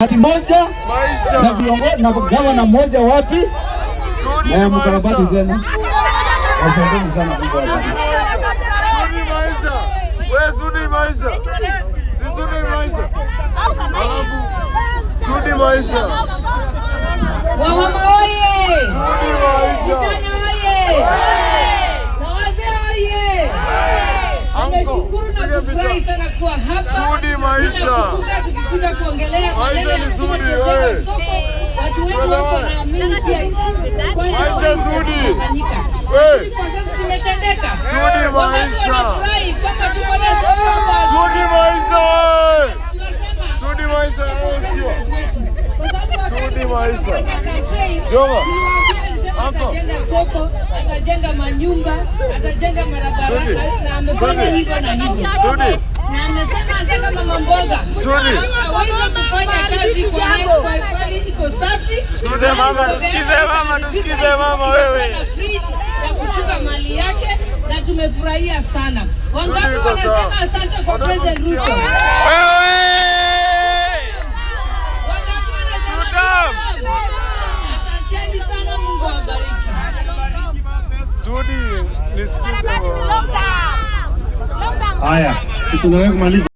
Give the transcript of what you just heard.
Hati moja na viongozi na gavana mmoja wapi? Na mkarabati tena. Asanteni sana kwa Sudi maisha. Wewe Sudi maisha. Si Sudi maisha. Alafu Sudi maisha. Wamama oye! Sudi maisha. Vijana oye! Na wazee oye! Nashukuru na kufurahi sana kuwa hapa. Sudi maisha. Tukikuja kuongelea Maisha ni Sudi wewe. Watu wengi wako na amini pia. Maisha Sudi. Wewe. Kwa sasa zimetendeka. Sudi maisha. Wanafurahi kwamba tuko na soko hapa. Sudi maisha. Tunasema Sudi maisha sio. Sudi maisha. Joma. Atajenga soko, atajenga manyumba, atajenga barabara na amefanya hivyo na hivyo. Sudi. Na amesema anataka mama mboga. Sudi. Hawezi kufanya kazi kwa hali iko safi. Tusikize mama wewe. Na fridge ya kuchunga mali yake na tumefurahia sana. Wangapi wanasema asante kwa President Ruto. Wewe! Wangapi wanasema asanteni sana, Mungu awabariki. Sudi, nisikize. haya, tunaweza kumaliza.